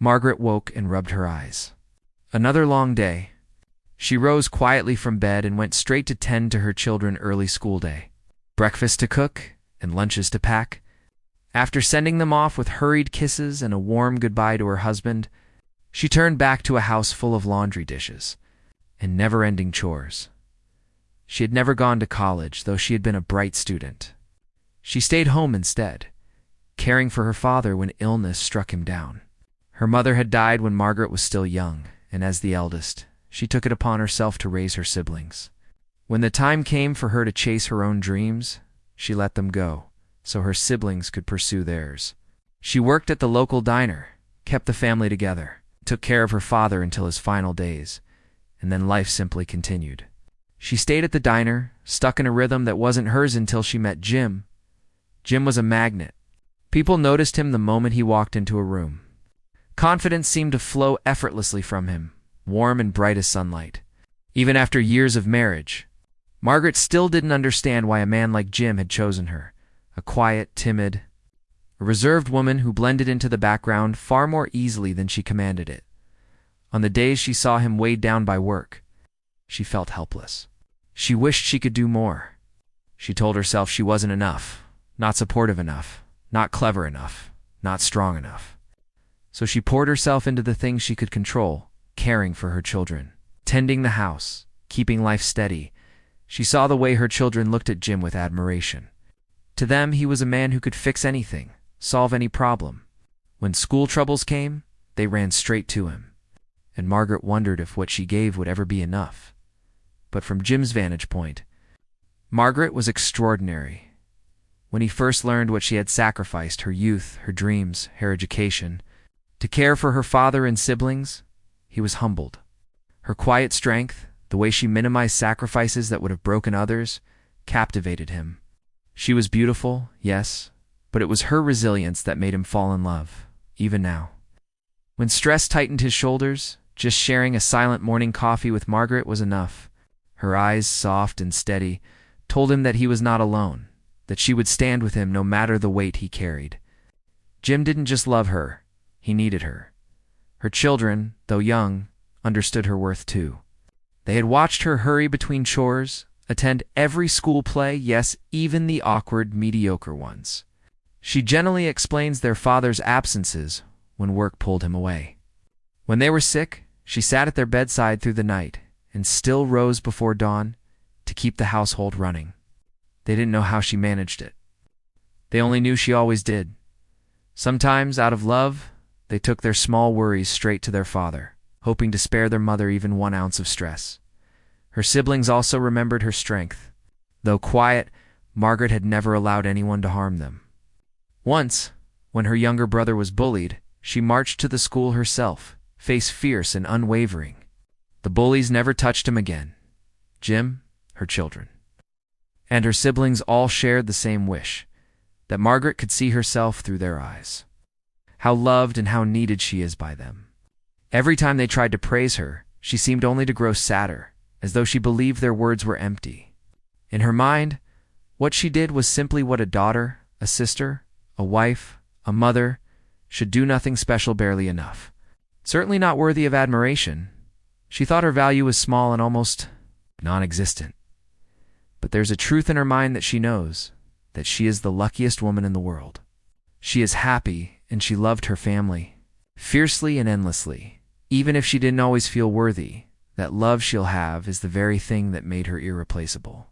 Margaret woke and rubbed her eyes. Another long day. She rose quietly from bed and went straight to tend to her children early school day. Breakfast to cook and lunches to pack. After sending them off with hurried kisses and a warm goodbye to her husband, she turned back to a house full of laundry dishes and never-ending chores. She had never gone to college, though she had been a bright student. She stayed home instead, caring for her father when illness struck him down. Her mother had died when Margaret was still young, and as the eldest, she took it upon herself to raise her siblings. When the time came for her to chase her own dreams, she let them go, so her siblings could pursue theirs. She worked at the local diner, kept the family together, took care of her father until his final days, and then life simply continued. She stayed at the diner, stuck in a rhythm that wasn't hers until she met Jim. Jim was a magnet. People noticed him the moment he walked into a room. Confidence seemed to flow effortlessly from him, warm and bright as sunlight. Even after years of marriage, Margaret still didn't understand why a man like Jim had chosen her, a quiet, timid, a reserved woman who blended into the background far more easily than she commanded it. On the days she saw him weighed down by work, she felt helpless. She wished she could do more. She told herself she wasn't enough, not supportive enough, not clever enough, not strong enough. So she poured herself into the things she could control, caring for her children, tending the house, keeping life steady. She saw the way her children looked at Jim with admiration. To them, he was a man who could fix anything, solve any problem. When school troubles came, they ran straight to him. And Margaret wondered if what she gave would ever be enough. But from Jim's vantage point, Margaret was extraordinary. When he first learned what she had sacrificed, her youth, her dreams, her education, to care for her father and siblings, he was humbled. Her quiet strength, the way she minimized sacrifices that would have broken others, captivated him. She was beautiful, yes, but it was her resilience that made him fall in love, even now. When stress tightened his shoulders, just sharing a silent morning coffee with Margaret was enough. Her eyes, soft and steady, told him that he was not alone, that she would stand with him no matter the weight he carried. Jim didn't just love her, he needed her. Her children, though young, understood her worth too. They had watched her hurry between chores, attend every school play, yes, even the awkward, mediocre ones. She generally explains their father's absences when work pulled him away. When they were sick, she sat at their bedside through the night and still rose before dawn to keep the household running. They didn't know how she managed it. They only knew she always did. Sometimes, out of love, they took their small worries straight to their father, hoping to spare their mother even 1 ounce of stress. Her siblings also remembered her strength. Though quiet, Margaret had never allowed anyone to harm them. Once, when her younger brother was bullied, she marched to the school herself, face fierce and unwavering. The bullies never touched him again. Jim, her children, and her siblings all shared the same wish, that Margaret could see herself through their eyes. How loved and how needed she is by them. Every time they tried to praise her, she seemed only to grow sadder, as though she believed their words were empty. In her mind, what she did was simply what a daughter, a sister, a wife, a mother should do, nothing special, barely enough. Certainly not worthy of admiration. She thought her value was small and almost non-existent. But there's a truth in her mind that she knows, that she is the luckiest woman in the world. She is happy, and she loved her family, fiercely and endlessly. Even if she didn't always feel worthy, that love she'll have is the very thing that made her irreplaceable.